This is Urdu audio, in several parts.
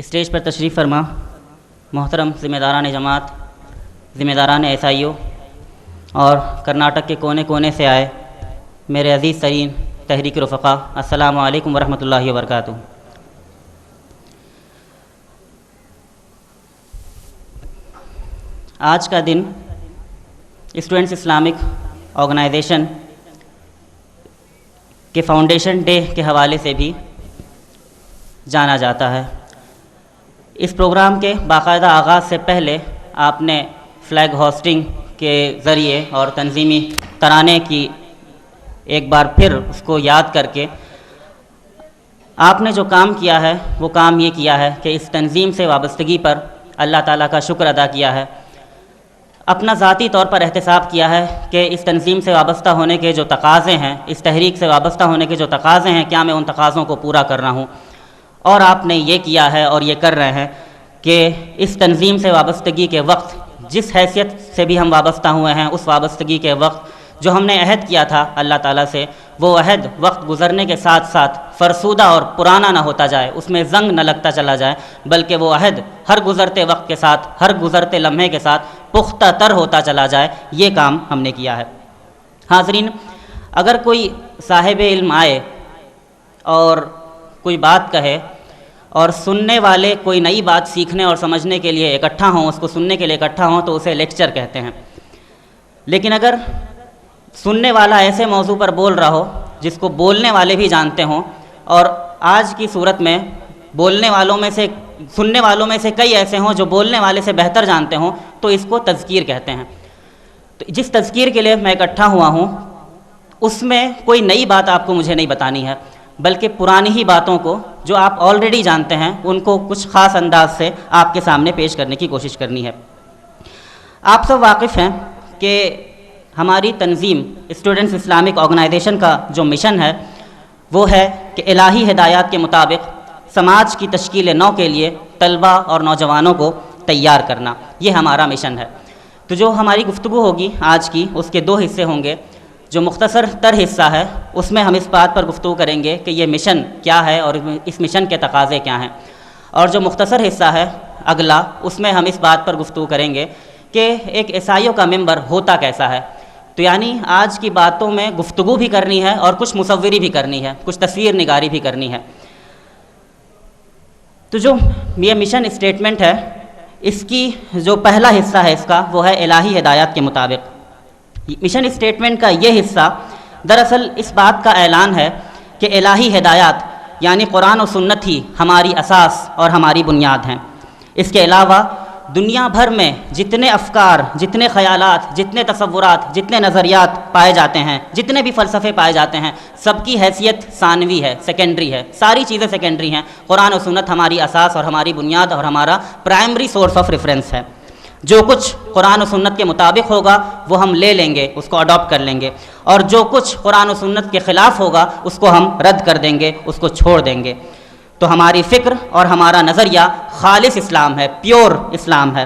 اسٹیج پر تشریف فرما محترم ذمہ داران جماعت، ذمہ داران ایس آئی او اور کرناٹک کے کونے کونے سے آئے میرے عزیز ترین تحریک رفقا، السلام علیکم ورحمۃ اللہ وبرکاتہ۔ آج کا دن اسٹوڈنٹس اسلامک آرگنائزیشن کے فاؤنڈیشن ڈے کے حوالے سے بھی جانا جاتا ہے۔ اس پروگرام کے باقاعدہ آغاز سے پہلے آپ نے فلیگ ہوسٹنگ کے ذریعے اور تنظیمی ترانے کی ایک بار پھر اس کو یاد کر کے آپ نے جو کام کیا ہے وہ کام یہ کیا ہے کہ اس تنظیم سے وابستگی پر اللہ تعالیٰ کا شکر ادا کیا ہے، اپنا ذاتی طور پر احتساب کیا ہے کہ اس تنظیم سے وابستہ ہونے کے جو تقاضے ہیں، اس تحریک سے وابستہ ہونے کے جو تقاضے ہیں، کیا میں ان تقاضوں کو پورا کر رہا ہوں۔ اور آپ نے یہ کیا ہے اور یہ کر رہے ہیں کہ اس تنظیم سے وابستگی کے وقت جس حیثیت سے بھی ہم وابستہ ہوئے ہیں، اس وابستگی کے وقت جو ہم نے عہد کیا تھا اللہ تعالیٰ سے، وہ عہد وقت گزرنے کے ساتھ ساتھ فرسودہ اور پرانا نہ ہوتا جائے، اس میں زنگ نہ لگتا چلا جائے، بلکہ وہ عہد ہر گزرتے وقت کے ساتھ، ہر گزرتے لمحے کے ساتھ پختہ تر ہوتا چلا جائے، یہ کام ہم نے کیا ہے۔ حاضرین، اگر کوئی صاحب علم آئے اور کوئی بات کہے اور سننے والے کوئی نئی بات سیکھنے اور سمجھنے کے لیے اکٹھا ہوں، اس کو سننے کے لیے اکٹھا ہوں، تو اسے لیکچر کہتے ہیں۔ لیکن اگر سننے والا ایسے موضوع پر بول رہا ہو جس کو بولنے والے بھی جانتے ہوں، اور آج کی صورت میں بولنے والوں میں سے، سننے والوں میں سے کئی ایسے ہوں جو بولنے والے سے بہتر جانتے ہوں، تو اس کو تذکیر کہتے ہیں۔ تو جس تذکیر کے لیے میں اکٹھا ہوا ہوں، اس میں کوئی نئی بات آپ کو مجھے نہیں بتانی ہے، بلکہ پرانی ہی باتوں کو جو آپ آلریڈی جانتے ہیں ان کو کچھ خاص انداز سے آپ کے سامنے پیش کرنے کی کوشش کرنی ہے۔ آپ سب واقف ہیں کہ ہماری تنظیم اسٹوڈنٹس اسلامک آرگنائزیشن کا جو مشن ہے وہ ہے کہ الہی ہدایات کے مطابق سماج کی تشکیل نو کے لیے طلبہ اور نوجوانوں کو تیار کرنا، یہ ہمارا مشن ہے۔ تو جو ہماری گفتگو ہوگی آج کی، اس کے دو حصے ہوں گے۔ جو مختصر تر حصہ ہے اس میں ہم اس بات پر گفتگو کریں گے کہ یہ مشن کیا ہے اور اس مشن کے تقاضے کیا ہیں، اور جو مختصر حصہ ہے اگلا، اس میں ہم اس بات پر گفتگو کریں گے کہ ایک عیسائیوں کا ممبر ہوتا کیسا ہے۔ تو یعنی آج کی باتوں میں گفتگو بھی کرنی ہے اور کچھ مصوری بھی کرنی ہے، کچھ تصویر نگاری بھی کرنی ہے۔ تو جو یہ مشن اسٹیٹمنٹ ہے، اس کی جو پہلا حصہ ہے اس کا، وہ ہے الہی ہدایات کے مطابق۔ مشن اسٹیٹمنٹ کا یہ حصہ دراصل اس بات کا اعلان ہے کہ الہی ہدایات یعنی قرآن و سنت ہی ہماری اساس اور ہماری بنیاد ہیں۔ اس کے علاوہ دنیا بھر میں جتنے افکار، جتنے خیالات، جتنے تصورات، جتنے نظریات پائے جاتے ہیں، جتنے بھی فلسفے پائے جاتے ہیں، سب کی حیثیت ثانوی ہے، سیکنڈری ہے، ساری چیزیں سیکنڈری ہیں۔ قرآن و سنت ہماری اساس اور ہماری بنیاد اور ہمارا پرائمری سورس آف ریفرنس ہے۔ جو کچھ قرآن و سنت کے مطابق ہوگا وہ ہم لے لیں گے، اس کو اڈاپٹ کر لیں گے، اور جو کچھ قرآن و سنت کے خلاف ہوگا اس کو ہم رد کر دیں گے، اس کو چھوڑ دیں گے۔ تو ہماری فکر اور ہمارا نظریہ خالص اسلام ہے، پیور اسلام ہے،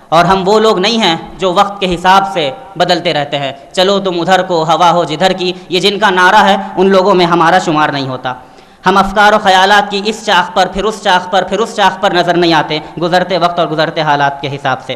اور ہم وہ لوگ نہیں ہیں جو وقت کے حساب سے بدلتے رہتے ہیں۔ چلو تم ادھر کو، ہوا ہو جدھر کی، یہ جن کا نعرہ ہے ان لوگوں میں ہمارا شمار نہیں ہوتا۔ ہم افکار و خیالات کی اس چاخ پر، پھر اس چاخ پر، پھر اس چاخ پر نظر نہیں آتے گزرتے وقت اور گزرتے حالات کے حساب سے۔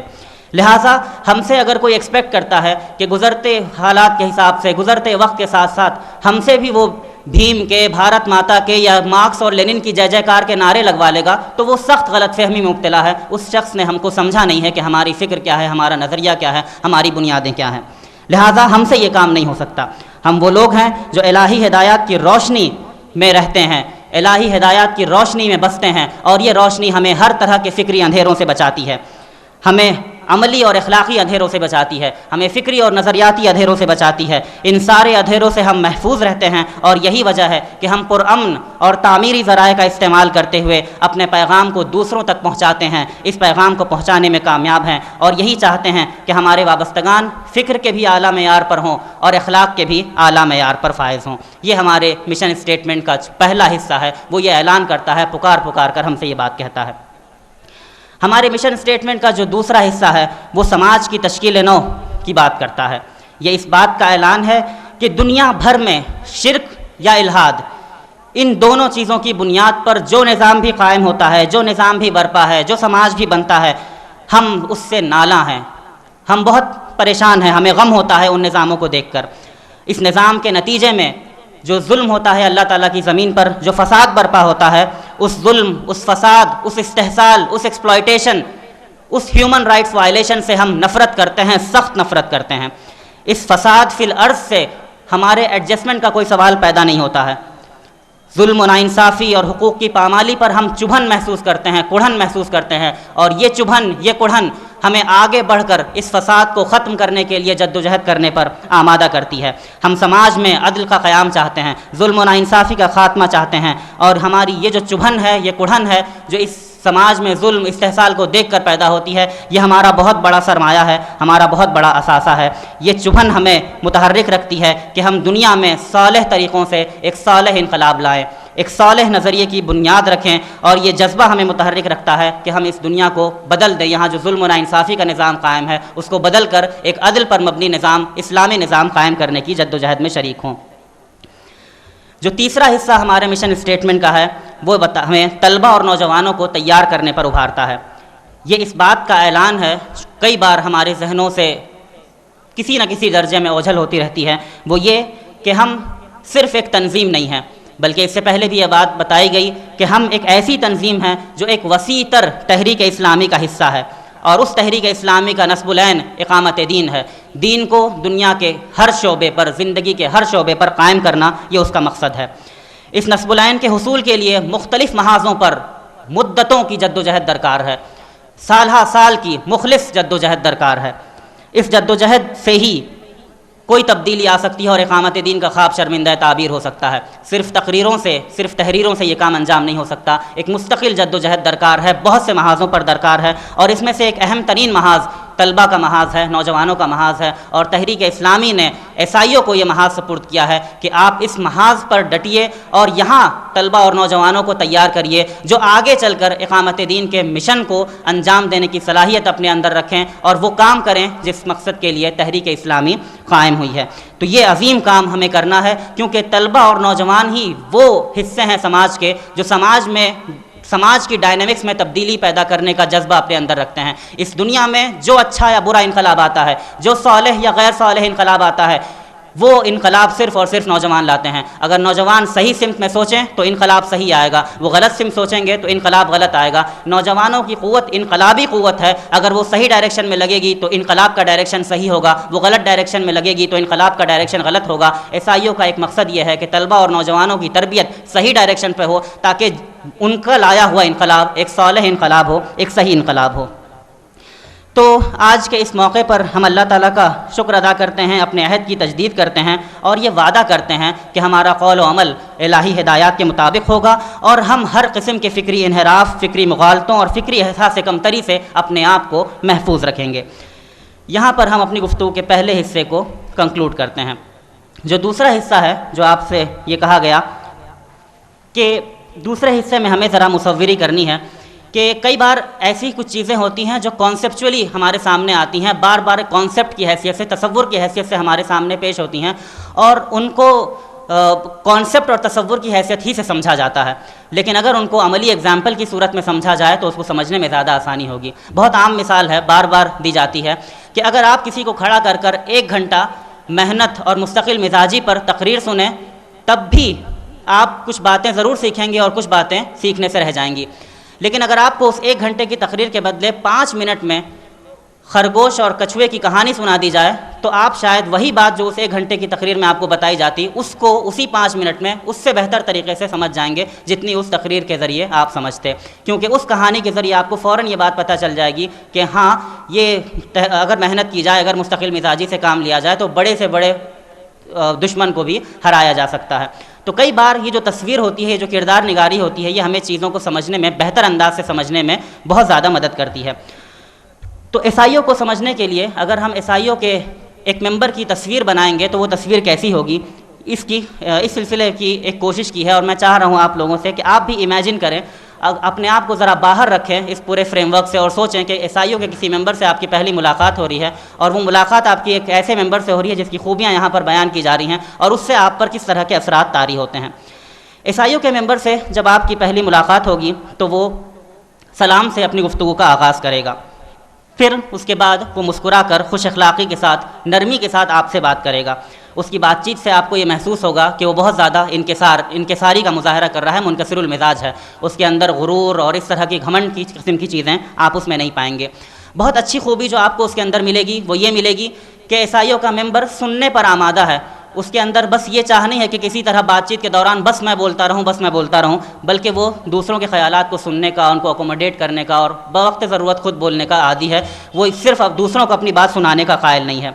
لہٰذا ہم سے اگر کوئی ایکسپیکٹ کرتا ہے کہ گزرتے حالات کے حساب سے، گزرتے وقت کے ساتھ ساتھ ہم سے بھی وہ بھیم کے، بھارت ماتا کے یا مارکس اور لینن کی جے جے کار کے نعرے لگوا لے گا، تو وہ سخت غلط فہمی میں مبتلا ہے۔ اس شخص نے ہم کو سمجھا نہیں ہے کہ ہماری فکر کیا ہے، ہمارا نظریہ کیا ہے، ہماری بنیادیں کیا ہیں۔ لہٰذا ہم سے یہ کام نہیں ہو سکتا۔ ہم وہ لوگ ہیں جو الہی ہدایات کی روشنی میں رہتے ہیں، الہی ہدایات کی روشنی میں بستے ہیں، اور یہ روشنی ہمیں ہر طرح کے فکری اندھیروں سے بچاتی ہے، ہمیں عملی اور اخلاقی اندھیروں سے بچاتی ہے، ہمیں فکری اور نظریاتی اندھیروں سے بچاتی ہے۔ ان سارے اندھیروں سے ہم محفوظ رہتے ہیں، اور یہی وجہ ہے کہ ہم پرامن اور تعمیری ذرائع کا استعمال کرتے ہوئے اپنے پیغام کو دوسروں تک پہنچاتے ہیں، اس پیغام کو پہنچانے میں کامیاب ہیں، اور یہی چاہتے ہیں کہ ہمارے وابستگان فکر کے بھی اعلیٰ معیار پر ہوں اور اخلاق کے بھی اعلیٰ معیار پر فائز ہوں۔ یہ ہمارے مشن اسٹیٹمنٹ کا پہلا حصہ ہے، وہ یہ اعلان کرتا ہے، پکار کر ہم سے یہ بات کہتا ہے۔ ہمارے مشن اسٹیٹمنٹ کا جو دوسرا حصہ ہے وہ سماج کی تشکیل نو کی بات کرتا ہے۔ یہ اس بات کا اعلان ہے کہ دنیا بھر میں شرک یا الحاد ان دونوں چیزوں کی بنیاد پر جو نظام بھی قائم ہوتا ہے، جو نظام بھی برپا ہے، جو سماج بھی بنتا ہے، ہم اس سے نالاں ہیں، ہم بہت پریشان ہیں، ہمیں غم ہوتا ہے ان نظاموں کو دیکھ کر۔ اس نظام کے نتیجے میں جو ظلم ہوتا ہے اللہ تعالیٰ کی زمین پر، جو فساد برپا ہوتا ہے، اس ظلم، اس فساد، اس استحصال، اس ایکسپلائٹیشن، اس ہیومن رائٹس وائلیشن سے ہم نفرت کرتے ہیں، سخت نفرت کرتے ہیں۔ اس فساد فی الارض سے ہمارے ایڈجسٹمنٹ کا کوئی سوال پیدا نہیں ہوتا ہے۔ ظلم و ناانصافی اور حقوق کی پامالی پر ہم چبھن محسوس کرتے ہیں، کڑھن محسوس کرتے ہیں، اور یہ چبھن، یہ کڑھن ہمیں آگے بڑھ کر اس فساد کو ختم کرنے کے لیے جد و جہد کرنے پر آمادہ کرتی ہے۔ ہم سماج میں عدل کا قیام چاہتے ہیں، ظلم و ناانصافی کا خاتمہ چاہتے ہیں، اور ہماری یہ جو چبھن ہے، یہ کڑھن ہے جو اس سماج میں ظلم استحصال کو دیکھ کر پیدا ہوتی ہے، یہ ہمارا بہت بڑا سرمایہ ہے، ہمارا بہت بڑا اثاثہ ہے۔ یہ چبھن ہمیں متحرک رکھتی ہے کہ ہم دنیا میں صالح طریقوں سے ایک صالح انقلاب لائیں، ایک صالح نظریے کی بنیاد رکھیں، اور یہ جذبہ ہمیں متحرک رکھتا ہے کہ ہم اس دنیا کو بدل دیں۔ یہاں جو ظلم و ناانصافی کا نظام قائم ہے اس کو بدل کر ایک عدل پر مبنی نظام، اسلامی نظام قائم کرنے کی جد و جہد میں شریک ہوں۔ جو تیسرا حصہ ہمارے مشن اسٹیٹمنٹ کا ہے وہ ہمیں طلبہ اور نوجوانوں کو تیار کرنے پر ابھارتا ہے۔ یہ اس بات کا اعلان ہے، کئی بار ہمارے ذہنوں سے کسی نہ کسی درجے میں اوجھل ہوتی رہتی ہے، وہ یہ کہ ہم صرف ایک تنظیم نہیں ہیں، بلکہ اس سے پہلے بھی یہ بات بتائی گئی کہ ہم ایک ایسی تنظیم ہیں جو ایک وسیع تر تحریک اسلامی کا حصہ ہے، اور اس تحریک اسلامی کا نصب العین اقامت دین ہے۔ دین کو دنیا کے ہر شعبے پر، زندگی کے ہر شعبے پر قائم کرنا، یہ اس کا مقصد ہے۔ اس نصب العین کے حصول کے لیے مختلف محاذوں پر مدتوں کی جد و جہد درکار ہے، سال ہا سال کی مخلص جد و جہد درکار ہے۔ اس جد و جہد سے ہی کوئی تبدیلی آ سکتی ہے اور اقامت دین کا خواب شرمندہ تعبیر ہو سکتا ہے۔ صرف تقریروں سے، صرف تحریروں سے یہ کام انجام نہیں ہو سکتا، ایک مستقل جد و جہد درکار ہے، بہت سے محاذوں پر درکار ہے، اور اس میں سے ایک اہم ترین محاذ طلبہ کا محاذ ہے، نوجوانوں کا محاذ ہے، اور تحریک اسلامی نے ایسائیوں کو یہ محاذ سپرد کیا ہے کہ آپ اس محاذ پر ڈٹیے اور یہاں طلبہ اور نوجوانوں کو تیار کریے جو آگے چل کر اقامت دین کے مشن کو انجام دینے کی صلاحیت اپنے اندر رکھیں اور وہ کام کریں جس مقصد کے لیے تحریک اسلامی قائم ہوئی ہے۔ تو یہ عظیم کام ہمیں کرنا ہے، کیونکہ طلبہ اور نوجوان ہی وہ حصے ہیں سماج کے جو سماج کی ڈائنامکس میں تبدیلی پیدا کرنے کا جذبہ اپنے اندر رکھتے ہیں۔ اس دنیا میں جو اچھا یا برا انقلاب آتا ہے، جو صالح یا غیر صالح انقلاب آتا ہے، وہ انقلاب صرف اور صرف نوجوان لاتے ہیں۔ اگر نوجوان صحیح سمت میں سوچیں تو انقلاب صحیح آئے گا، وہ غلط سمت سوچیں گے تو انقلاب غلط آئے گا۔ نوجوانوں کی قوت انقلابی قوت ہے، اگر وہ صحیح ڈائریکشن میں لگے گی تو انقلاب کا ڈائریکشن صحیح ہوگا، وہ غلط ڈائریکشن میں لگے گی تو انقلاب کا ڈائریکشن غلط ہوگا۔ عیسائیوں کا ایک مقصد یہ ہے کہ طلبہ اور نوجوانوں کی تربیت صحیح ڈائریکشن پہ ہو، تاکہ ان کا لایا ہوا انقلاب ایک صالح انقلاب ہو، ایک صحیح انقلاب ہو۔ تو آج کے اس موقع پر ہم اللہ تعالیٰ کا شکر ادا کرتے ہیں، اپنے عہد کی تجدید کرتے ہیں، اور یہ وعدہ کرتے ہیں کہ ہمارا قول و عمل الہی ہدایات کے مطابق ہوگا، اور ہم ہر قسم کے فکری انحراف، فکری مغالطوں اور فکری احساس کمتری سے اپنے آپ کو محفوظ رکھیں گے۔ یہاں پر ہم اپنی گفتگو کے پہلے حصے کو کنکلوڈ کرتے ہیں۔ جو دوسرا حصہ ہے، جو آپ سے یہ کہا گیا کہ دوسرے حصے میں ہمیں ذرا مصوری کرنی ہے کہ کئی بار ایسی کچھ چیزیں ہوتی ہیں جو کانسیپچولی ہمارے سامنے آتی ہیں، بار بار کانسیپٹ کی حیثیت سے، تصور کی حیثیت سے ہمارے سامنے پیش ہوتی ہیں، اور ان کو کانسیپٹ اور تصور کی حیثیت ہی سے سمجھا جاتا ہے، لیکن اگر ان کو عملی ایگزامپل کی صورت میں سمجھا جائے تو اس کو سمجھنے میں زیادہ آسانی ہوگی۔ بہت عام مثال ہے، بار بار دی جاتی ہے کہ اگر آپ کسی کو کھڑا کر کر 1 گھنٹہ محنت اور مستقل مزاجی پر تقریر سنیں، تب بھی آپ کچھ باتیں ضرور سیکھیں گے اور کچھ باتیں سیکھنے سے رہ جائیں گی، لیکن اگر آپ کو اس 1 گھنٹے کی تقریر کے بدلے 5 منٹ میں خرگوش اور کچھوے کی کہانی سنا دی جائے تو آپ شاید وہی بات جو اس 1 گھنٹے کی تقریر میں آپ کو بتائی جاتی، اس کو اسی 5 منٹ میں اس سے بہتر طریقے سے سمجھ جائیں گے جتنی اس تقریر کے ذریعے آپ سمجھتے، کیونکہ اس کہانی کے ذریعے آپ کو فوراً یہ بات پتہ چل جائے گی کہ ہاں، یہ اگر محنت کی جائے، اگر مستقل مزاجی سے کام لیا جائے تو بڑے سے بڑے دشمن کو بھی ہرایا جا سکتا ہے۔ تو کئی بار یہ جو تصویر ہوتی ہے، جو کردار نگاری ہوتی ہے، یہ ہمیں چیزوں کو سمجھنے میں، بہتر انداز سے سمجھنے میں بہت زیادہ مدد کرتی ہے۔ تو عیسائیوں کو سمجھنے کے لیے اگر ہم عیسائیوں کے ایک ممبر کی تصویر بنائیں گے تو وہ تصویر کیسی ہوگی، اس سلسلے کی ایک کوشش کی ہے، اور میں چاہ رہا ہوں آپ لوگوں سے کہ آپ بھی امیجن کریں، اپنے آپ کو ذرا باہر رکھیں اس پورے فریم ورک سے، اور سوچیں کہ عیسائیوں کے کسی ممبر سے آپ کی پہلی ملاقات ہو رہی ہے، اور وہ ملاقات آپ کی ایک ایسے ممبر سے ہو رہی ہے جس کی خوبیاں یہاں پر بیان کی جا رہی ہیں، اور اس سے آپ پر کس طرح کے اثرات طاری ہوتے ہیں۔ عیسائیوں کے ممبر سے جب آپ کی پہلی ملاقات ہوگی تو وہ سلام سے اپنی گفتگو کا آغاز کرے گا، پھر اس کے بعد وہ مسکرا کر خوش اخلاقی کے ساتھ، نرمی کے ساتھ آپ سے بات کرے گا۔ اس کی بات چیت سے آپ کو یہ محسوس ہوگا کہ وہ بہت زیادہ انکساری کا مظاہرہ کر رہا ہے، منکسر المزاج ہے، اس کے اندر غرور اور اس طرح کی گھمنڈ کی قسم کی چیزیں آپ اس میں نہیں پائیں گے۔ بہت اچھی خوبی جو آپ کو اس کے اندر ملے گی وہ یہ ملے گی کہ عیسائیوں کا ممبر سننے پر آمادہ ہے، اس کے اندر بس یہ چاہ نہیں ہے کہ کسی طرح بات چیت کے دوران بس میں بولتا رہوں، بلکہ وہ دوسروں کے خیالات کو سننے کا، ان کو اکوموڈیٹ کرنے کا اور بوقت ضرورت خود بولنے کا عادی ہے۔ وہ صرف اب دوسروں کو اپنی بات سنانے کا قائل نہیں ہے۔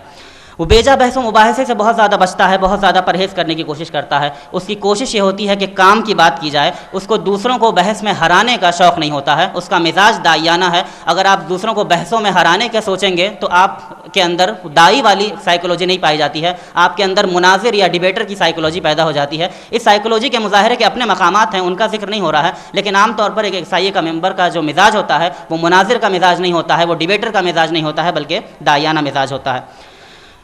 وہ بیجا بحث و مباحثے سے بہت زیادہ بچتا ہے، بہت زیادہ پرہیز کرنے کی کوشش کرتا ہے۔ اس کی کوشش یہ ہوتی ہے کہ کام کی بات کی جائے، اس کو دوسروں کو بحث میں ہرانے کا شوق نہیں ہوتا ہے، اس کا مزاج دائیانہ ہے۔ اگر آپ دوسروں کو بحثوں میں ہرانے کا سوچیں گے تو آپ کے اندر دائی والی سائیکولوجی نہیں پائی جاتی ہے، آپ کے اندر مناظر یا ڈیبیٹر کی سائیکولوجی پیدا ہو جاتی ہے۔ اس سائیکولوجی کے مظاہرے کے اپنے مقامات ہیں، ان کا ذکر نہیں ہو رہا ہے، لیکن عام طور پر ایک عیسائی کا ممبر کا جو مزاج ہوتا ہے وہ مناظر کا مزاج نہیں ہوتا ہے، وہ ڈیبیٹر کا مزاج نہیں ہوتا ہے، بلکہ دائیانہ مزاج ہوتا ہے۔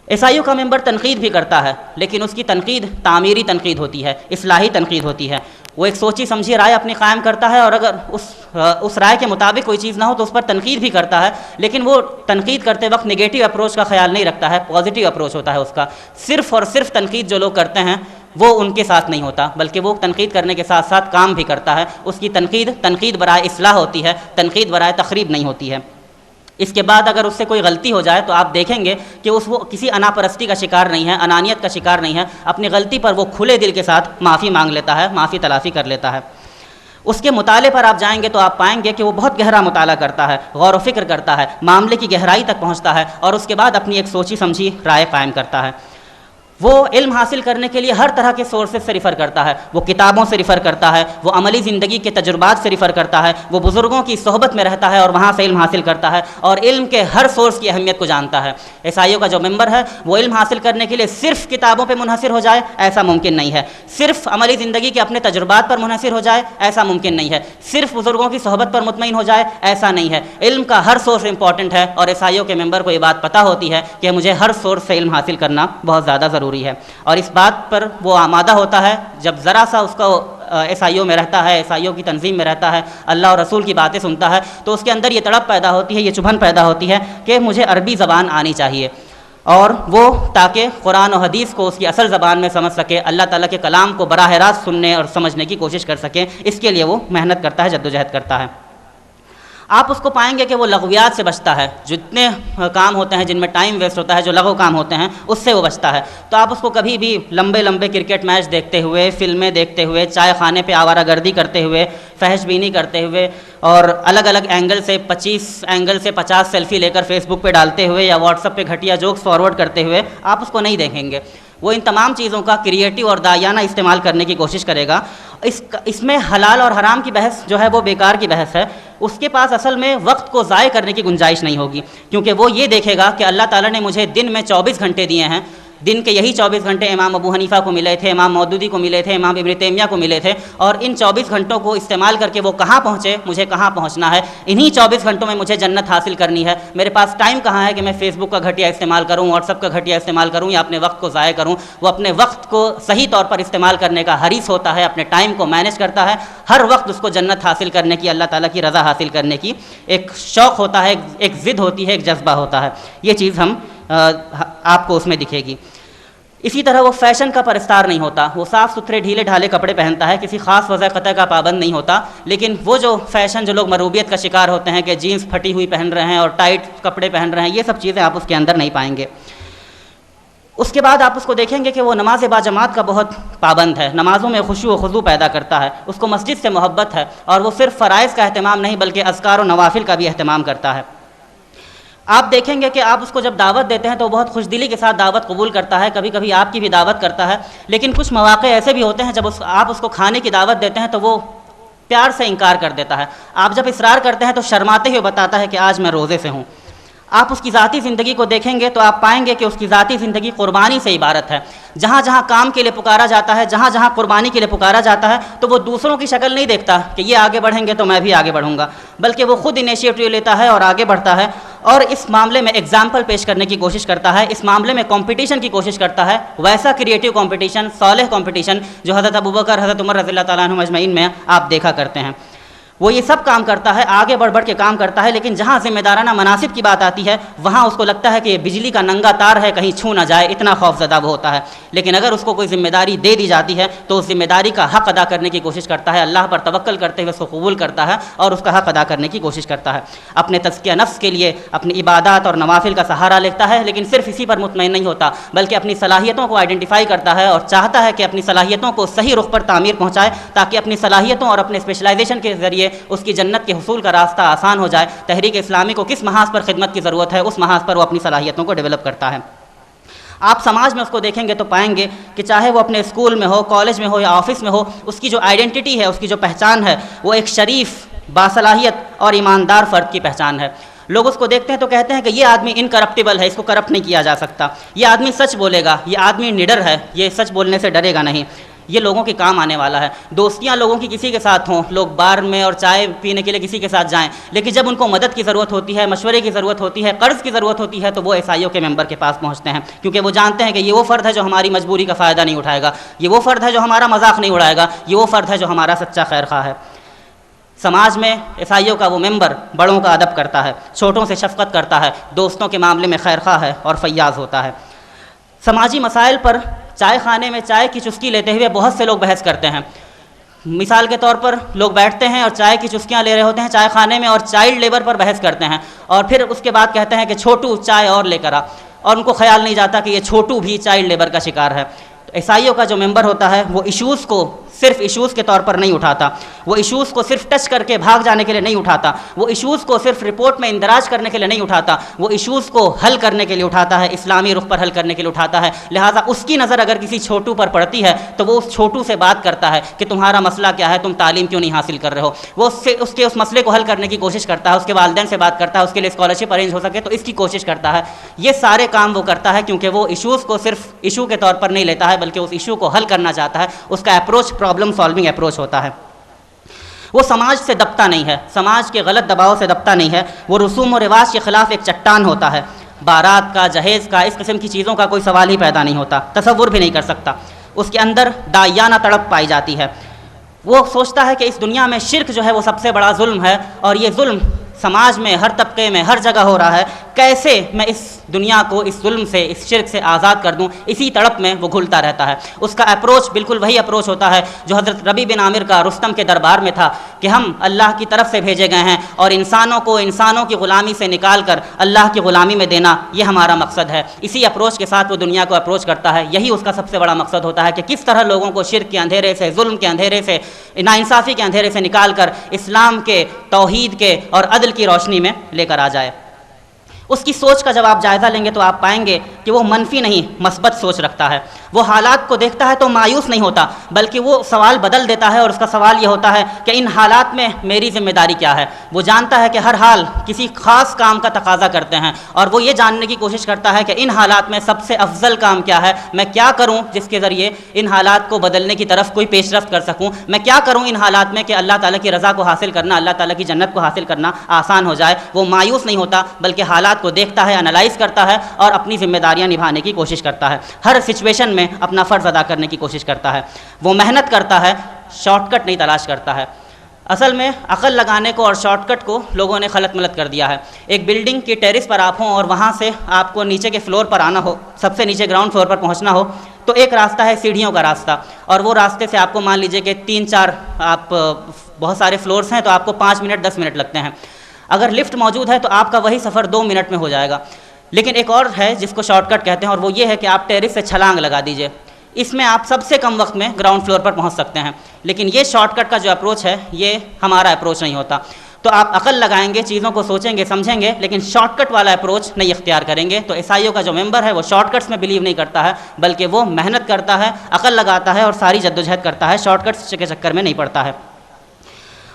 عیسائیوں کا ممبر تنقید بھی کرتا ہے، لیکن اس کی تنقید تعمیری تنقید ہوتی ہے، اصلاحی تنقید ہوتی ہے۔ وہ ایک سوچی سمجھی رائے اپنی قائم کرتا ہے، اور اگر اس رائے کے مطابق کوئی چیز نہ ہو تو اس پر تنقید بھی کرتا ہے، لیکن وہ تنقید کرتے وقت نگیٹو اپروچ کا خیال نہیں رکھتا ہے، پازیٹیو اپروچ ہوتا ہے اس کا۔ صرف اور صرف تنقید جو لوگ کرتے ہیں وہ ان کے ساتھ نہیں ہوتا، بلکہ وہ تنقید کرنے کے ساتھ ساتھ کام بھی کرتا ہے۔ اس کی تنقید برائے اصلاح ہوتی ہے، تنقید برائے تخریب نہیں ہوتی ہے۔ اس کے بعد اگر اس سے کوئی غلطی ہو جائے تو آپ دیکھیں گے کہ وہ کسی انا پرستی کا شکار نہیں ہے، انانیت کا شکار نہیں ہے، اپنی غلطی پر وہ کھلے دل کے ساتھ معافی مانگ لیتا ہے، معافی تلافی کر لیتا ہے۔ اس کے مطالعے پر آپ جائیں گے تو آپ پائیں گے کہ وہ بہت گہرا مطالعہ کرتا ہے، غور و فکر کرتا ہے، معاملے کی گہرائی تک پہنچتا ہے، اور اس کے بعد اپنی ایک سوچی سمجھی رائے قائم کرتا ہے۔ وہ علم حاصل کرنے کے لیے ہر طرح کے سورسز سے ریفر کرتا ہے، وہ کتابوں سے ریفر کرتا ہے، وہ عملی زندگی کے تجربات سے ریفر کرتا ہے، وہ بزرگوں کی صحبت میں رہتا ہے اور وہاں سے علم حاصل کرتا ہے، اور علم کے ہر سورس کی اہمیت کو جانتا ہے۔ عیسائیوں کا جو ممبر ہے وہ علم حاصل کرنے کے لیے صرف کتابوں پہ منحصر ہو جائے ایسا ممکن نہیں ہے، صرف عملی زندگی کے اپنے تجربات پر منحصر ہو جائے ایسا ممکن نہیں ہے، صرف بزرگوں کی صحبت پر مطمئن ہو جائے ایسا نہیں ہے۔ علم کا ہر سورس امپورٹنٹ ہے، اور عیسائیوں کے ممبر کو یہ بات پتہ ہوتی ہے کہ مجھے ہر سورس سے علم حاصل کرنا بہت زیادہ ضروری ہے، اور اس بات پر وہ آمادہ ہوتا ہے جب ذرا سا اس کو عیسائیوں میں رہتا ہے، عیسائیوں کی تنظیم میں رہتا ہے، اللہ اور رسول کی باتیں سنتا ہے، تو اس کے اندر یہ تڑپ پیدا ہوتی ہے، یہ چبھن پیدا ہوتی ہے کہ مجھے عربی زبان آنی چاہیے، اور وہ تاکہ قرآن و حدیث کو اس کی اصل زبان میں سمجھ سکے، اللہ تعالیٰ کے کلام کو براہ راست سننے اور سمجھنے کی کوشش کر سکے، اس کے لیے وہ محنت کرتا ہے، جدوجہد کرتا ہے۔ آپ اس کو پائیں گے کہ وہ لغویات سے بچتا ہے، جتنے کام ہوتے ہیں جن میں ٹائم ویسٹ ہوتا ہے، جو لغو کام ہوتے ہیں اس سے وہ بچتا ہے۔ تو آپ اس کو کبھی بھی لمبے کرکٹ میچ دیکھتے ہوئے، فلمیں دیکھتے ہوئے، چائے خانے پہ آوارہ گردی کرتے ہوئے، فحش بینی کرتے ہوئے، اور الگ اینگل سے 50 سیلفی لے کر فیس بک پہ ڈالتے ہوئے یا واٹس ایپ پہ گھٹیا جوکس فارورڈ کرتے ہوئے آپ اس کو نہیں دیکھیں گے۔ وہ ان تمام چیزوں کا کریٹیو اور دائیانہ استعمال کرنے کی کوشش کرے گا۔ اس میں حلال اور حرام کی بحث جو ہے وہ بیکار کی بحث ہے، اس کے پاس اصل میں وقت کو ضائع کرنے کی گنجائش نہیں ہوگی، کیونکہ وہ یہ دیکھے گا کہ اللہ تعالیٰ نے مجھے دن میں 24 گھنٹے دیے ہیں، دن کے یہی 24 گھنٹے امام ابو حنیفہ کو ملے تھے، امام مودودی کو ملے تھے، امام ابن تیمیہ کو ملے تھے، اور ان 24 گھنٹوں کو استعمال کر کے وہ کہاں پہنچے، مجھے کہاں پہنچنا ہے، انہی 24 گھنٹوں میں مجھے جنت حاصل کرنی ہے۔ میرے پاس ٹائم کہاں ہے کہ میں فیس بک کا گھٹیا استعمال کروں، واٹس ایپ کا گھٹیا استعمال کروں یا اپنے وقت کو ضائع کروں۔ وہ اپنے وقت کو صحیح طور پر استعمال کرنے کا حریص ہوتا ہے، اپنے ٹائم کو مینیج کرتا ہے، ہر وقت اس کو جنت حاصل کرنے کی، اللہ تعالیٰ کی رضا حاصل کرنے کی ایک شوق ہوتا ہے، ایک ضد ہوتی ہے، ایک جذبہ ہوتا ہے۔ یہ چیز آپ کو اس میں دکھے گی۔ اسی طرح وہ فیشن کا پرستار نہیں ہوتا، وہ صاف ستھرے ڈھیلے ڈھالے کپڑے پہنتا ہے، کسی خاص وضع قطع کا پابند نہیں ہوتا، لیکن وہ جو فیشن جو لوگ مروبیت کا شکار ہوتے ہیں کہ جینس پھٹی ہوئی پہن رہے ہیں اور ٹائٹ کپڑے پہن رہے ہیں، یہ سب چیزیں آپ اس کے اندر نہیں پائیں گے۔ اس کے بعد آپ اس کو دیکھیں گے کہ وہ نماز باجماعت کا بہت پابند ہے، نمازوں میں خشوع و خضوع پیدا کرتا ہے، اس کو مسجد سے محبت ہے، اور وہ صرف فرائض کا اہتمام نہیں بلکہ اذکار و نوافل کا بھی اہتمام کرتا ہے۔ آپ دیکھیں گے کہ آپ اس کو جب دعوت دیتے ہیں تو وہ بہت خوش دلی کے ساتھ دعوت قبول کرتا ہے، کبھی کبھی آپ کی بھی دعوت کرتا ہے، لیکن کچھ مواقع ایسے بھی ہوتے ہیں جب آپ اس کو کھانے کی دعوت دیتے ہیں تو وہ پیار سے انکار کر دیتا ہے۔ آپ جب اصرار کرتے ہیں تو شرماتے ہوئے بتاتا ہے کہ آج میں روزے سے ہوں۔ آپ اس کی ذاتی زندگی کو دیکھیں گے تو آپ پائیں گے کہ اس کی ذاتی زندگی قربانی سے عبارت ہے۔ جہاں جہاں کام کے لیے پکارا جاتا ہے، جہاں جہاں قربانی کے لیے پکارا جاتا ہے، تو وہ دوسروں کی شکل نہیں دیکھتا کہ یہ آگے بڑھیں گے تو میں بھی آگے بڑھوں گا، بلکہ وہ خود انیشیٹو لیتا ہے اور آگے بڑھتا ہے، اور اس معاملے میں ایگزامپل پیش کرنے کی کوشش کرتا ہے، اس معاملے میں کمپٹیشن کی کوشش کرتا ہے، ویسا کریٹیو کمپٹیشن، صالح کمپٹیشن جو حضرت ابوبکر، حضرت عمر رضی اللہ تعالیٰ عنہم اجمعین میں آپ دیکھا کرتے ہیں۔ وہ یہ سب کام کرتا ہے، آگے بڑھ بڑھ کے کام کرتا ہے، لیکن جہاں ذمہ دارانہ مناصب کی بات آتی ہے وہاں اس کو لگتا ہے کہ یہ بجلی کا ننگا تار ہے، کہیں چھو نہ جائے، اتنا خوف زدہ وہ ہوتا ہے۔ لیکن اگر اس کو کوئی ذمہ داری دے دی جاتی ہے تو اس ذمہ داری کا حق ادا کرنے کی کوشش کرتا ہے، اللہ پر توکل کرتے ہوئے اس کو قبول کرتا ہے اور اس کا حق ادا کرنے کی کوشش کرتا ہے۔ اپنے تزکیہ نفس کے لیے اپنی عبادات اور نوافل کا سہارا لیتا ہے، لیکن صرف اسی پر مطمئن نہیں ہوتا بلکہ اپنی صلاحیتوں کو آئیڈینٹیفائی کرتا ہے اور چاہتا ہے کہ اپنی صلاحیتوں کو صحیح رخ پر تعمیر پہنچائے تاکہ اپنی صلاحیتوں اور اپنے اسپیشلائزیشن کے ذریعے اس کی جنت کے حصول کا راستہ آسان ہو جائے۔ تحریک اسلامی کو کس محاذ پر خدمت کی ضرورت ہے، اس محاذ پر وہ اپنی صلاحیتوں کو ڈیولپ کرتا ہے۔ آپ سماج میں اس کو دیکھیں گے تو پائیں گے کہ چاہے وہ اپنے اسکول میں ہو، کالج میں ہو یا آفس میں ہو، اس کی جو آئیڈینٹی ہے، اس کی جو پہچان ہے، وہ ایک شریف، باصلاحیت اور ایماندار فرد کی پہچان ہے۔ لوگ اس کو دیکھتے ہیں تو کہتے ہیں کہ یہ آدمی انکرپٹیبل ہے، اس کو کرپٹ نہیں کیا جا سکتا، یہ آدمی سچ بولے گا، یہ آدمی نڈر ہے، یہ سچ بولنے سے ڈرے گا نہیں، یہ لوگوں کے کام آنے والا ہے۔ دوستیاں لوگوں کی کسی کے ساتھ ہوں، لوگ بار میں اور چائے پینے کے لیے کسی کے ساتھ جائیں، لیکن جب ان کو مدد کی ضرورت ہوتی ہے، مشورے کی ضرورت ہوتی ہے، قرض کی ضرورت ہوتی ہے تو وہ ایس آئی او کے ممبر کے پاس پہنچتے ہیں، کیونکہ وہ جانتے ہیں کہ یہ وہ فرد ہے جو ہماری مجبوری کا فائدہ نہیں اٹھائے گا، یہ وہ فرد ہے جو ہمارا مذاق نہیں اڑائے گا، یہ وہ فرد ہے جو ہمارا سچا خیر خواہ ہے۔ سماج میں ایس آئی او کا وہ ممبر بڑوں کا ادب کرتا ہے، چھوٹوں سے شفقت کرتا ہے، دوستوں کے معاملے میں خیر خواہ ہے اور فیاض ہوتا ہے۔ سماجی مسائل پر چائے خانے میں چائے کی چسکی لیتے ہوئے بہت سے لوگ بحث کرتے ہیں۔ مثال کے طور پر لوگ بیٹھتے ہیں اور چائے کی چسکیاں لے رہے ہوتے ہیں چائے خانے میں اور چائلڈ لیبر پر بحث کرتے ہیں، اور پھر اس کے بعد کہتے ہیں کہ چھوٹو چائے اور لے کر آ، اور ان کو خیال نہیں جاتا کہ یہ چھوٹو بھی چائلڈ لیبر کا شکار ہے۔ تو ایس آئی او کا جو ممبر ہوتا ہے وہ ایشوز کو صرف ایشوز کے طور پر نہیں اٹھاتا، وہ ایشوز کو صرف ٹچ کر کے بھاگ جانے کے لیے نہیں اٹھاتا، وہ ایشوز کو صرف رپورٹ میں اندراج کرنے کے لیے نہیں اٹھاتا، وہ ایشوز کو حل کرنے کے لیے اٹھاتا ہے، اسلامی رخ پر حل کرنے کے لیے اٹھاتا ہے۔ لہٰذا اس کی نظر اگر کسی چھوٹو پر پڑتی ہے تو وہ اس چھوٹو سے بات کرتا ہے کہ تمہارا مسئلہ کیا ہے، تم تعلیم کیوں نہیں حاصل کر رہے ہو، وہ اس مسئلے کو حل کرنے کی کوشش کرتا ہے، اس کے والدین سے بات کرتا ہے، اس کے لیے اسکالرشپ ارینج ہو سکے تو اس کی کوشش کرتا ہے۔ یہ سارے کام وہ کرتا ہے کیونکہ وہ ایشوز کو صرف ایشو کے طور پر نہیں لیتا ہے بلکہ اس ایشو کو حل کرنا چاہتا ہے، اس کا اپروچ پرابلم سالونگ اپروچ ہوتا ہے۔ وہ سماج سے دبتا نہیں ہے، سماج کے غلط دباؤ سے دبتا نہیں ہے، وہ رسوم و رواج کے خلاف ایک چٹان ہوتا ہے۔ بارات کا، جہیز کا، اس قسم کی چیزوں کا کوئی سوال ہی پیدا نہیں ہوتا، تصور بھی نہیں کر سکتا۔ اس کے اندر داعیانہ تڑپ پائی جاتی ہے۔ وہ سوچتا ہے کہ اس دنیا میں شرک جو ہے وہ سب سے بڑا ظلم ہے، اور یہ ظلم سماج میں ہر طبقے میں ہر جگہ ہو رہا ہے، کیسے میں اس دنیا کو اس ظلم سے، اس شرک سے آزاد کر دوں، اسی تڑپ میں وہ گھلتا رہتا ہے۔ اس کا اپروچ بالکل وہی اپروچ ہوتا ہے جو حضرت ربیع بن عامر کا رستم کے دربار میں تھا کہ ہم اللہ کی طرف سے بھیجے گئے ہیں اور انسانوں کو انسانوں کی غلامی سے نکال کر اللہ کی غلامی میں دینا، یہ ہمارا مقصد ہے۔ اسی اپروچ کے ساتھ وہ دنیا کو اپروچ کرتا ہے، یہی اس کا سب سے بڑا مقصد ہوتا ہے کہ کس طرح لوگوں کو شرک کے اندھیرے سے، ظلم کے اندھیرے سے، ناانصافی کے اندھیرے سے نکال کر اسلام کے، توحید کے اور عدل کی روشنی میں لے کر آ جائے۔ اس کی سوچ کا جب آپ جائزہ لیں گے تو آپ پائیں گے کہ وہ منفی نہیں، مثبت سوچ رکھتا ہے۔ وہ حالات کو دیکھتا ہے تو مایوس نہیں ہوتا بلکہ وہ سوال بدل دیتا ہے، اور اس کا سوال یہ ہوتا ہے کہ ان حالات میں میری ذمہ داری کیا ہے۔ وہ جانتا ہے کہ ہر حال کسی خاص کام کا تقاضا کرتے ہیں، اور وہ یہ جاننے کی کوشش کرتا ہے کہ ان حالات میں سب سے افضل کام کیا ہے، میں کیا کروں جس کے ذریعے ان حالات کو بدلنے کی طرف کوئی پیش رفت کر سکوں، میں کیا کروں ان حالات میں کہ اللہ تعالیٰ کی رضا کو حاصل کرنا، اللہ تعالیٰ کی جنت کو حاصل کرنا آسان ہو جائے۔ وہ مایوس نہیں ہوتا بلکہ حالات کو دیکھتا ہے، انالائز کرتا ہے اور اپنی ذمہ داریاں نبھانے کی کوشش کرتا ہے، ہر سچویشن میں اپنا فرض ادا کرنے کی کوشش کرتا ہے۔ وہ محنت کرتا ہے، شارٹ کٹ نہیں تلاش کرتا ہے۔ اصل میں عقل لگانے کو اور شارٹ کٹ کو لوگوں نے خلط ملط کر دیا ہے۔ ایک بلڈنگ کی ٹیرس پر آپ ہوں اور وہاں سے آپ کو نیچے کے فلور پر آنا ہو، سب سے نیچے گراؤنڈ فلور پر پہنچنا ہو، تو ایک راستہ ہے سیڑھیوں کا راستہ، اور وہ راستے سے آپ کو مان لیجئے کہ 3-4 آپ بہت سارے فلورز ہیں تو آپ کو 5 منٹ 10 منٹ لگتے ہیں۔ اگر لفٹ موجود ہے تو آپ کا وہی سفر 2 منٹ میں ہو جائے گا۔ لیکن ایک اور ہے جس کو شارٹ کٹ کہتے ہیں، اور وہ یہ ہے کہ آپ ٹیرس سے چھلانگ لگا دیجئے، اس میں آپ سب سے کم وقت میں گراؤنڈ فلور پر پہنچ سکتے ہیں۔ لیکن یہ شارٹ کٹ کا جو اپروچ ہے یہ ہمارا اپروچ نہیں ہوتا۔ تو آپ عقل لگائیں گے، چیزوں کو سوچیں گے، سمجھیں گے، لیکن شارٹ کٹ والا اپروچ نہیں اختیار کریں گے۔ تو ایس آئی او کا جو ممبر ہے وہ شارٹ کٹس میں بلیو نہیں کرتا ہے بلکہ وہ محنت کرتا ہے، عقل لگاتا ہے اور ساری جدوجہد کرتا ہے، شارٹ کٹس کے چکر میں نہیں پڑتا ہے۔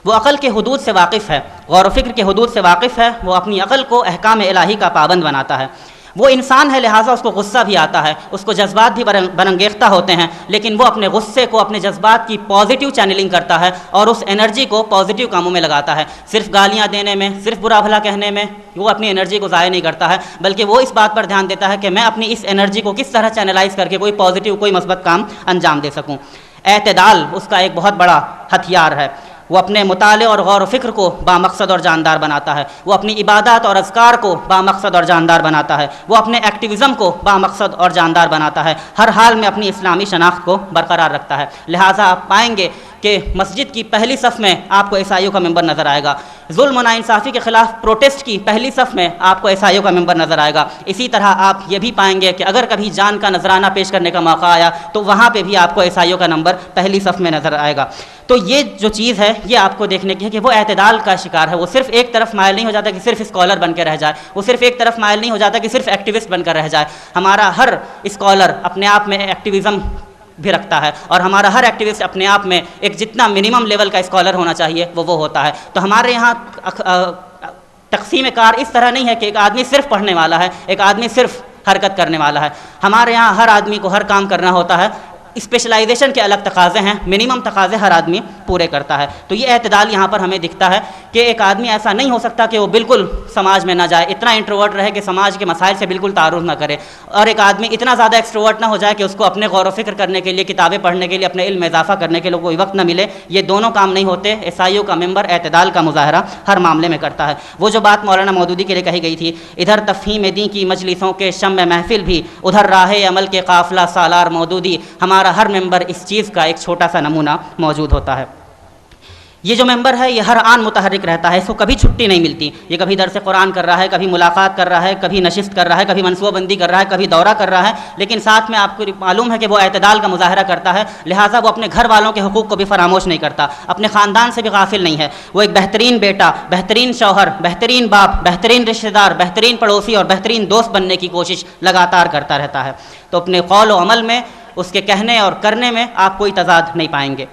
وہ عقل کے حدود سے واقف ہے، غور و فکر کے حدود سے واقف ہے، وہ اپنی عقل کو احکام الہی کا پابند بناتا ہے۔ وہ انسان ہے لہٰذا اس کو غصہ بھی آتا ہے، اس کو جذبات بھی برانگیختہ ہوتے ہیں، لیکن وہ اپنے غصے کو، اپنے جذبات کی پازیٹیو چینلنگ کرتا ہے اور اس انرجی کو پازیٹیو کاموں میں لگاتا ہے۔ صرف گالیاں دینے میں، صرف برا بھلا کہنے میں وہ اپنی انرجی کو ضائع نہیں کرتا ہے، بلکہ وہ اس بات پر دھیان دیتا ہے کہ میں اپنی اس انرجی کو کس طرح چینلائز کر کے کوئی پازیٹیو، کوئی مثبت کام انجام دے سکوں۔ اعتدال اس کا ایک بہت بڑا ہتھیار ہے۔ وہ اپنے مطالعے اور غور و فکر کو بامقصد اور جاندار بناتا ہے، وہ اپنی عبادات اور اذکار کو بامقصد اور جاندار بناتا ہے، وہ اپنے ایکٹیویزم کو بامقصد اور جاندار بناتا ہے، ہر حال میں اپنی اسلامی شناخت کو برقرار رکھتا ہے۔ لہٰذا آپ پائیں گے کہ مسجد کی پہلی صف میں آپ کو عیسائیوں کا ممبر نظر آئے گا، ظلم و ناانصافی کے خلاف پروٹیسٹ کی پہلی صف میں آپ کو عیسائیوں کا ممبر نظر آئے گا۔ اسی طرح آپ یہ بھی پائیں گے کہ اگر کبھی جان کا نذرانہ پیش کرنے کا موقع آیا تو وہاں پہ بھی آپ کو عیسائیوں کا نمبر پہلی صف میں نظر آئے گا۔ تو یہ جو چیز ہے یہ آپ کو دیکھنے کی ہے کہ وہ اعتدال کا شکار ہے، وہ صرف ایک طرف مائل نہیں ہو جاتا کہ صرف اسکالر بن کے رہ جائے، وہ صرف ایک طرف مائل نہیں ہو جاتا کہ صرف ایکٹیوسٹ بن کر رہ جائے۔ ہمارا ہر اسکالر اپنے آپ میں ایکٹیویزم بھی رکھتا ہے، اور ہمارا ہر ایکٹیوسٹ اپنے آپ میں ایک جتنا منیمم لیول کا اسکالر ہونا چاہیے وہ ہوتا ہے۔ تو ہمارے یہاں تقسیم کار اس طرح نہیں ہے کہ ایک آدمی صرف پڑھنے والا ہے، ایک آدمی صرف حرکت کرنے والا ہے۔ ہمارے یہاں ہر آدمی کو ہر کام کرنا ہوتا ہے، اسپیشلائزیشن کے الگ تقاضے ہیں، منیمم تقاضے ہر آدمی پورے کرتا ہے۔ تو یہ اعتدال یہاں پر ہمیں دکھتا ہے کہ ایک آدمی ایسا نہیں ہو سکتا کہ وہ بالکل سماج میں نہ جائے، اتنا انٹروورٹ رہے کہ سماج کے مسائل سے بالکل تعارف نہ کرے، اور ایک آدمی اتنا زیادہ ایکسٹروورٹ نہ ہو جائے کہ اس کو اپنے غور و فکر کرنے کے لیے، کتابیں پڑھنے کے لیے، اپنے علم میں اضافہ کرنے کے لیے کوئی وقت نہ ملے۔ یہ دونوں کام نہیں ہوتے۔ عیسائیوں کا ممبر اعتدال کا مظاہرہ ہر معاملے میں کرتا ہے۔ وہ جو بات مولانا مودودی کے لیے کہی گئی تھی، ادھر تفہیم دین کی مجلسوں کے شمع محفل بھی، ادھر راہ عمل کے قافلہ سالار مودودی، ہمارا ہر ممبر اس چیز کا ایک چھوٹا سا نمونہ موجود ہوتا ہے۔ یہ جو ممبر ہے یہ ہر آن متحرک رہتا ہے، اس کو کبھی چھٹی نہیں ملتی۔ یہ کبھی درس قرآن کر رہا ہے، کبھی ملاقات کر رہا ہے، کبھی نشست کر رہا ہے، کبھی منصوبہ بندی کر رہا ہے، کبھی دورہ کر رہا ہے، لیکن ساتھ میں آپ کو معلوم ہے کہ وہ اعتدال کا مظاہرہ کرتا ہے، لہٰذا وہ اپنے گھر والوں کے حقوق کو بھی فراموش نہیں کرتا، اپنے خاندان سے بھی غافل نہیں ہے۔ وہ ایک بہترین بیٹا، بہترین شوہر، بہترین باپ، بہترین رشتہ دار، بہترین پڑوسی اور بہترین دوست بننے کی کوشش لگاتار کرتا رہتا ہے۔ تو اپنے قول و عمل میں، اس کے کہنے اور کرنے میں آپ کوئی تضاد نہیں پائیں گے۔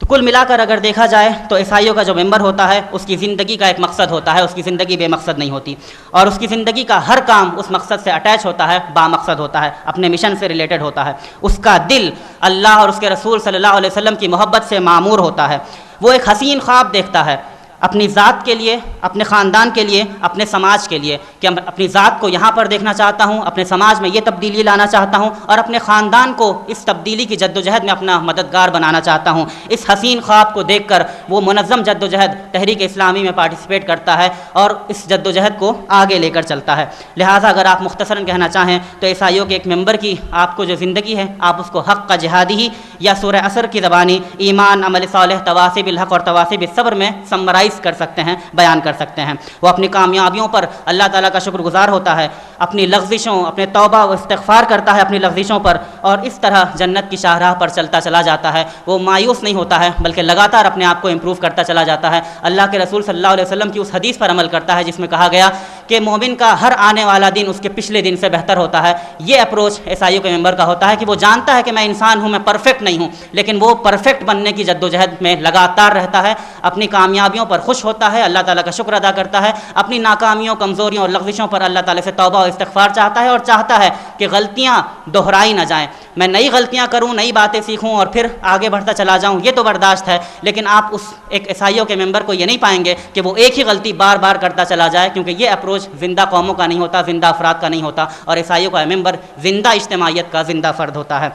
تو کل ملا کر اگر دیکھا جائے تو عیسائیوں کا جو ممبر ہوتا ہے اس کی زندگی کا ایک مقصد ہوتا ہے، اس کی زندگی بے مقصد نہیں ہوتی، اور اس کی زندگی کا ہر کام اس مقصد سے اٹیچ ہوتا ہے، بامقصد ہوتا ہے، اپنے مشن سے ریلیٹڈ ہوتا ہے۔ اس کا دل اللہ اور اس کے رسول صلی اللہ علیہ وسلم کی محبت سے معمور ہوتا ہے۔ وہ ایک حسین خواب دیکھتا ہے اپنی ذات کے لیے، اپنے خاندان کے لیے، اپنے سماج کے لیے، کہ میں اپنی ذات کو یہاں پر دیکھنا چاہتا ہوں، اپنے سماج میں یہ تبدیلی لانا چاہتا ہوں، اور اپنے خاندان کو اس تبدیلی کی جدوجہد میں اپنا مددگار بنانا چاہتا ہوں۔ اس حسین خواب کو دیکھ کر وہ منظم جدوجہد تحریک اسلامی میں پارٹیسپیٹ کرتا ہے اور اس جدوجہد کو آگے لے کر چلتا ہے۔ لہٰذا اگر آپ مختصراً کہنا چاہیں تو عیسائیوں کے ایک ممبر کی آپ کو جو زندگی ہے، آپ اس کو حق کا جہادی ہی، یا سورہ عصر کی زبانی ایمان، عمل صالح، تواصی بالحق اور تواصی بالصبر میں سمرائز کر سکتے ہیں، بیان کر سکتے ہیں۔ وہ اپنی کامیابیوں پر اللہ تعالیٰ کا شکر گزار ہوتا ہے، اپنی لغزشوں، اپنے توبہ و استغفار کرتا ہے اپنی لغزشوں پر، اور اس طرح جنت کی شاہراہ پر چلتا چلا جاتا ہے۔ وہ مایوس نہیں ہوتا ہے بلکہ لگاتار اپنے آپ کو امپروو کرتا چلا جاتا ہے۔ اللہ کے رسول صلی اللہ علیہ وسلم کی اس حدیث پر عمل کرتا ہے جس میں کہا گیا کہ مومن کا ہر آنے والا دن اس کے پچھلے دن سے بہتر ہوتا ہے۔ یہ اپروچ عیسائیوں کے ممبر کا ہوتا ہے کہ وہ جانتا ہے کہ میں انسان ہوں، میں پرفیکٹ نہیں ہوں، لیکن وہ پرفیکٹ بننے کی جدوجہد میں لگاتار رہتا ہے، اپنی کامیابیوں پر خوش ہوتا ہے، اللہ تعالیٰ کا شکر ادا کرتا ہے، اپنی ناکامیوں، کمزوریوں اور لغزشوں پر اللہ تعالیٰ سے توبہ و استغفار چاہتا ہے، اور چاہتا ہے کہ غلطیاں دہرائی نہ جائیں، میں نئی غلطیاں کروں، نئی باتیں سیکھوں اور پھر آگے بڑھتا چلا جاؤں، یہ تو برداشت ہے، لیکن آپ اس ایک عیسائیوں کے ممبر کو یہ نہیں پائیں گے کہ وہ ایک ہی غلطی بار بار کرتا چلا جائے، کیونکہ یہ اپروچ زندہ قوموں کا نہیں ہوتا، زندہ افراد کا نہیں ہوتا، اور عیسائیوں کا ممبر زندہ اجتماعیت کا زندہ فرد ہوتا ہے۔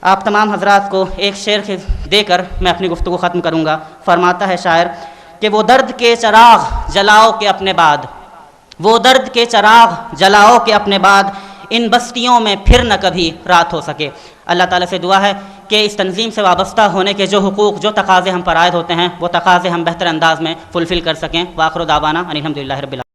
آپ تمام حضرات کو ایک شعر دے کر میں اپنی گفتگو ختم کروں گا۔ فرماتا ہے شاعر کہ وہ درد کے چراغ جلاؤ کہ اپنے بعد، وہ درد کے چراغ جلاؤ کہ اپنے بعد، ان بستیوں میں پھر نہ کبھی رات ہو سکے۔ اللہ تعالیٰ سے دعا ہے کہ اس تنظیم سے وابستہ ہونے کے جو حقوق، جو تقاضے ہم پر عائد ہوتے ہیں، وہ تقاضے ہم بہتر انداز میں فلفل کر سکیں۔ وآخر دعوانا ان الحمدللہ رب العالمین۔